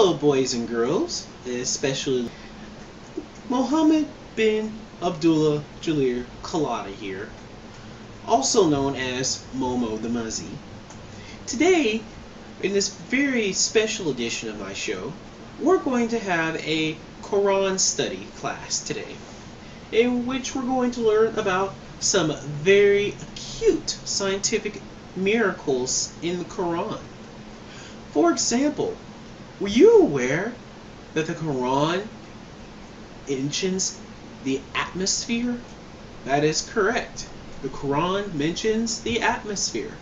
Hello, boys and girls, especially Mohammed bin Abdullah Jalir Kalada here, also known as Momo the Muzzy. Today, in this very special edition of my show, we're going to have a Quran study class today, in which we're going to learn about some very acute scientific miracles in the Quran. For example, were you aware that the Quran mentions the atmosphere? That is correct. The Quran mentions the atmosphere.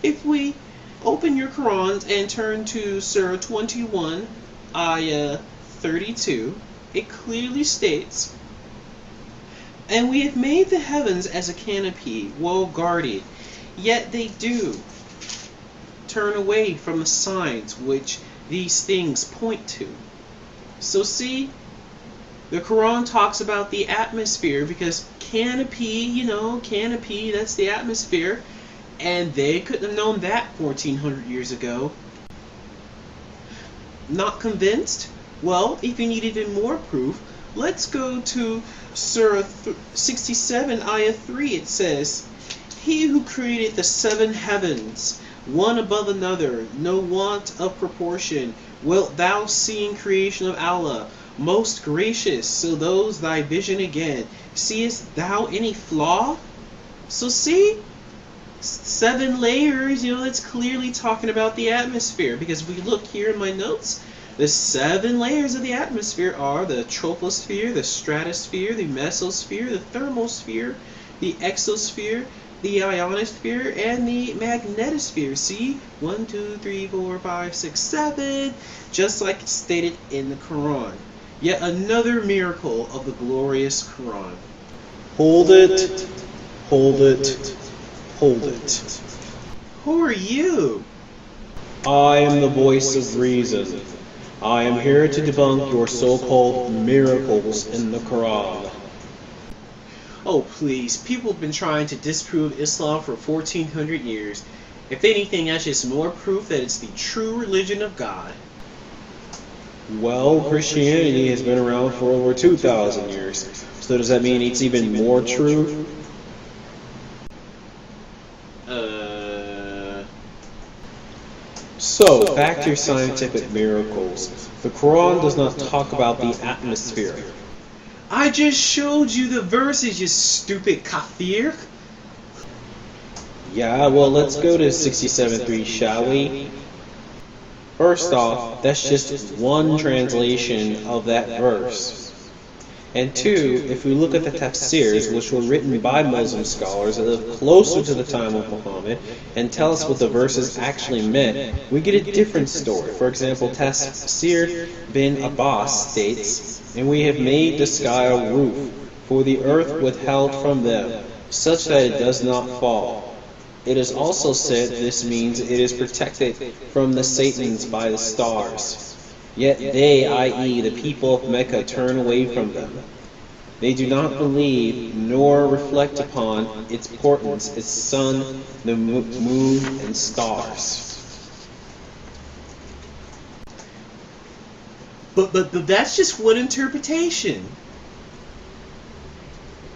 If we open your Qurans and turn to Surah 21, Ayah 32, it clearly states, "And we have made the heavens as a canopy, well guarded, yet they do turn away from the signs which these things point to." So see, the Quran talks about the atmosphere because canopy, canopy, that's the atmosphere, and they couldn't have known that 1400 years ago. Not convinced? Well, if you need even more proof, let's go to Surah 67, Ayah 3. It says, "He who created the seven heavens, one above another, no want of proportion, wilt thou see in creation of Allah, most gracious, so those thy vision again, seest thou any flaw?" So see, 7 layers, that's clearly talking about the atmosphere, because if we look here in my notes, the 7 layers of the atmosphere are the troposphere, the stratosphere, the mesosphere, the thermosphere, the exosphere, the ionosphere, and the magnetosphere. See? 1, 2, 3, 4, 5, 6, 7. Just like it's stated in the Quran. Yet another miracle of the glorious Quran. Hold it, hold it, hold it. Who are you? I am the voice of reason. I am here to debunk your so-called miracles in the Quran. Oh please, people have been trying to disprove Islam for 1400 years. If anything, that's just more proof that it's the true religion of God. Well, Christianity has been around for over 2,000 years. So does that mean it's even more true? So, back to your scientific miracles. The Quran does not talk about the atmosphere. I just showed you the verses, you stupid kafir. Yeah, well, let's go to 67.3, shall we? First off, that's just one translation of that verse. And two, if we look at the tafsirs, which were written by Muslim scholars that live closer to the time of Muhammad, and tell us what the verses actually meant, we get a different story. For example, Tafsir bin Abbas states, "And we have made the sky a roof, for the earth withheld from them, such that it does not fall. It is also said this means it is protected from the Satans by the stars. Yet they, i.e. the people of Mecca, turn away from them. They do not believe nor reflect upon its portents, its sun, the moon, and stars." But that's just one interpretation.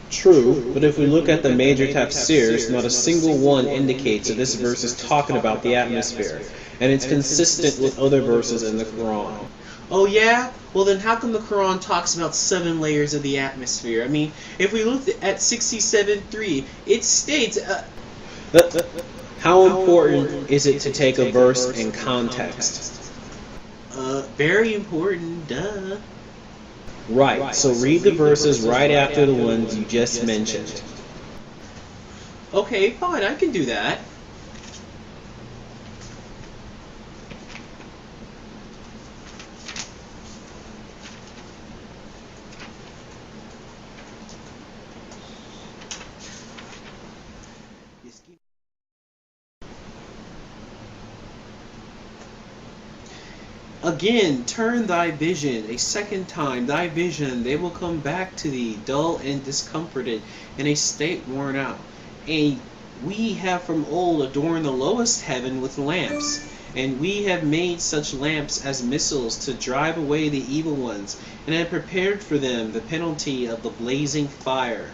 True, but if we look at the major tafsirs, not a single one indicates that this verse is talking about the atmosphere, and it's consistent with other verses in the Quran. Oh yeah? Well then how come the Quran talks about 7 layers of the atmosphere? I mean, if we look at 67.3, it states... How important is it to take a verse in context? Very important, duh. Right, so read the verses right after the ones you just mentioned. Okay, fine, I can do that. Again, turn thy vision a second time, thy vision, they will come back to thee, dull and discomforted, in a state worn out. And we have from old adorned the lowest heaven with lamps, And we have made such lamps as missiles to drive away the evil ones, and have prepared for them the penalty of the blazing fire.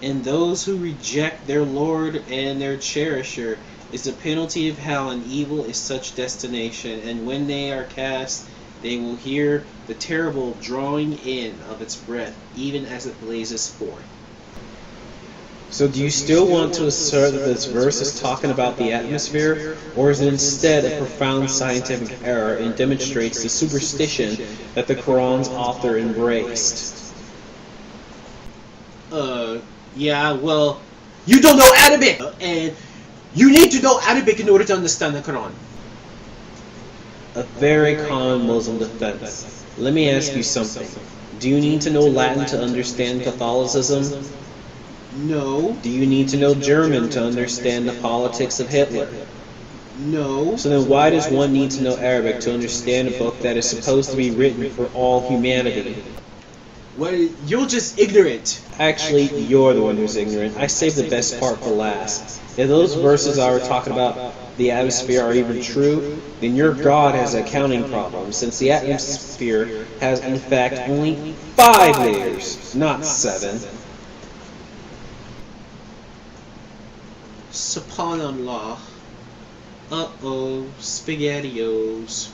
And those who reject their Lord and their cherisher is the penalty of hell, and evil is such destination. And when they are cast, they will hear the terrible drawing in of its breath, even as it blazes forth. So do you still want to assert that this verse is talking about the atmosphere, or is it instead a profound scientific error and demonstrates the superstition that the Quran's author embraced? Yeah, well, you don't know Arabic, and you need to know Arabic in order to understand the Quran. A very common Muslim defense. Let me ask you something. Do you need to know Latin to understand Catholicism? No. Do you need to know German to understand the politics of Hitler? No. So then why does one need to know Arabic to understand a book that is supposed to be written for all humanity? Well, you're just ignorant. Actually, you're the one who's ignorant. I saved the best part for last. If those verses I were talking about the atmosphere are even true, then your God has an accounting problem, since the atmosphere has in fact only 5 layers, not 7. Subhanallah. Uh-oh, SpaghettiOs.